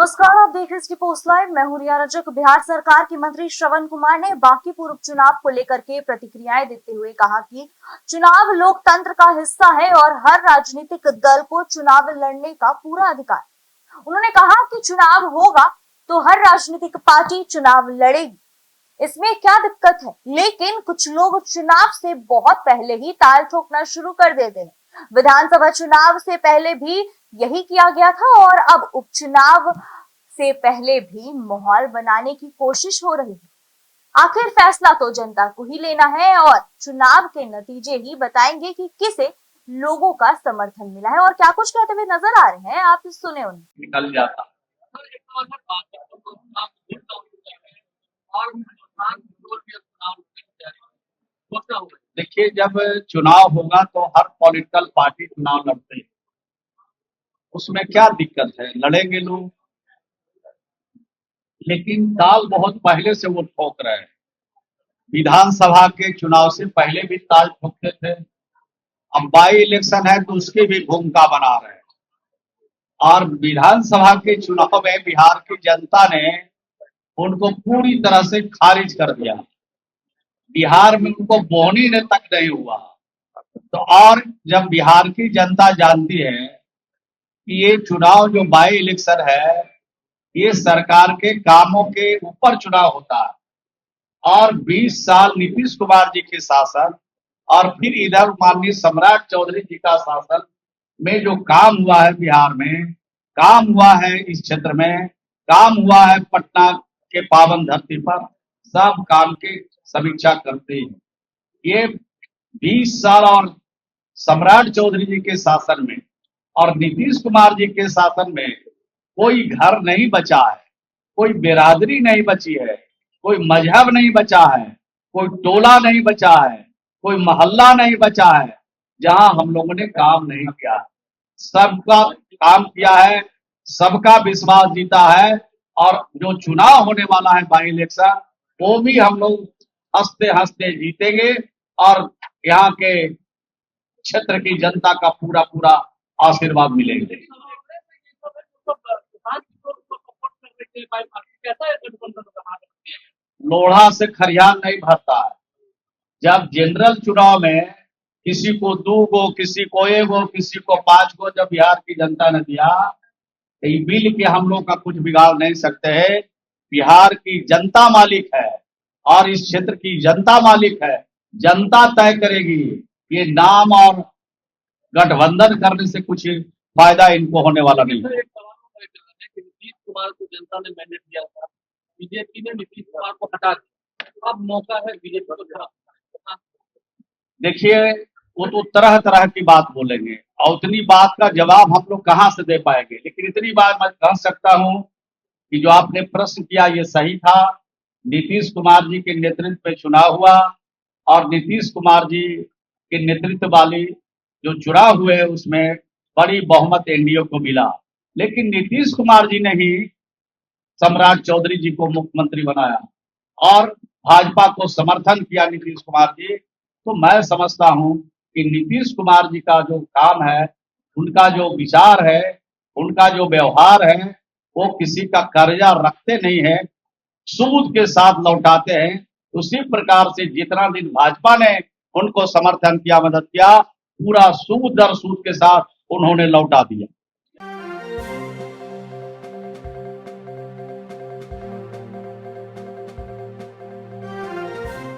नमस्कार, आप देख रहे हैं पोस्ट लाइव। मैं हूं रिया रजक। बिहार सरकार के मंत्री श्रवण कुमार ने बांकीपुर उपचुनाव को लेकर के प्रतिक्रियाएं देते हुए कहा कि चुनाव लोकतंत्र का हिस्सा है और हर राजनीतिक दल को चुनाव लड़ने का पूरा अधिकार। उन्होंने कहा कि चुनाव होगा तो हर राजनीतिक पार्टी चुनाव लड़ेगी, इसमें क्या दिक्कत है। लेकिन कुछ लोग चुनाव से बहुत पहले ही ताल ठोकना शुरू कर देते हैं। विधानसभा चुनाव से पहले भी यही किया गया था और अब उपचुनाव से पहले भी माहौल बनाने की कोशिश हो रही है। आखिर फैसला तो जनता को ही लेना है और चुनाव के नतीजे ही बताएंगे कि किसे लोगों का समर्थन मिला है और क्या कुछ कहते हुए नजर आ रहे हैं। आप सुने उन्हें। निकल जाता देखिए, जब चुनाव होगा तो हर पॉलिटिकल पार्टी चुनाव लड़ते हैं, उसमें क्या दिक्कत है, लड़ेंगे लोग। लेकिन ताल बहुत पहले से वो ठोक रहे हैं। विधानसभा के चुनाव से पहले भी ताल ठोकते थे। अब बाई इलेक्शन है तो उसकी भी भूमिका बना रहे हैं। और विधानसभा के चुनाव में बिहार की जनता ने उनको पूरी तरह से खारिज कर दिया। बिहार में उनको बोहनी ने तक नहीं हुआ। तो और जब बिहार की जनता जानती है कि ये चुनाव जो बाई इलेक्शन है, ये सरकार के कामों के ऊपर चुनाव होता है और 20 साल नीतीश कुमार जी के शासन और फिर इधर माननीय सम्राट चौधरी जी का शासन में जो काम हुआ है, बिहार में काम हुआ है, इस क्षेत्र में काम हुआ है, पटना के पावन धरती पर सब काम की समीक्षा करते हैं। ये 20 साल और सम्राट चौधरी जी के शासन में और नीतीश कुमार जी के शासन में कोई घर नहीं बचा है, कोई बिरादरी नहीं बची है, कोई मजहब नहीं बचा है, कोई टोला नहीं बचा है, कोई मोहल्ला नहीं बचा है जहां हम लोगों ने काम नहीं किया। सबका काम किया है, सबका विश्वास जीता है और जो चुनाव होने वाला है बाई इलेक्शन, वो भी हम लोग हंसते हंसते जीतेंगे और यहाँ के क्षेत्र की जनता का पूरा पूरा आशीर्वाद मिलेंगे। लोढ़ा से खरियान नहीं भरता है। जब जनरल चुनाव में किसी को 2 गो, किसी को 1 गो, किसी को 5 गो जब बिहार की जनता ने दिया, तो ये बिल के हम लोग का कुछ बिगाड़ नहीं सकते हैं। बिहार की जनता मालिक है और इस क्षेत्र की जनता मालिक है। जनता तय करेगी। ये नाम और गठबंधन करने से कुछ फायदा इनको होने वाला नहीं है। नीतीश कुमार को जनता ने मैंडेट दिया था, बीजेपी ने नीतीश कुमार को हटा दिया, अब मौका है बीजेपी को। देखिए, वो तो तरह तरह की बात बोलेंगे और उतनी बात का जवाब हम लोग कहाँ से दे पाएंगे। लेकिन इतनी बात मैं कह सकता हूँ कि जो आपने प्रश्न किया ये सही था। नीतीश कुमार जी के नेतृत्व में चुनाव हुआ और नीतीश कुमार जी के नेतृत्व वाली जो चुनाव हुए उसमें बड़ी बहुमत एनडीए को मिला। लेकिन नीतीश कुमार जी ने ही सम्राट चौधरी जी को मुख्यमंत्री बनाया और भाजपा को समर्थन किया नीतीश कुमार जी। तो मैं समझता हूं कि नीतीश कुमार जी का जो काम है, उनका जो विचार है, उनका जो व्यवहार है, वो किसी का कर्जा रखते नहीं है, सूद के साथ लौटाते हैं। उसी प्रकार से जितना दिन भाजपा ने उनको समर्थन किया, मदद किया, पूरा सूद दर सूद के साथ उन्होंने लौटा दिया।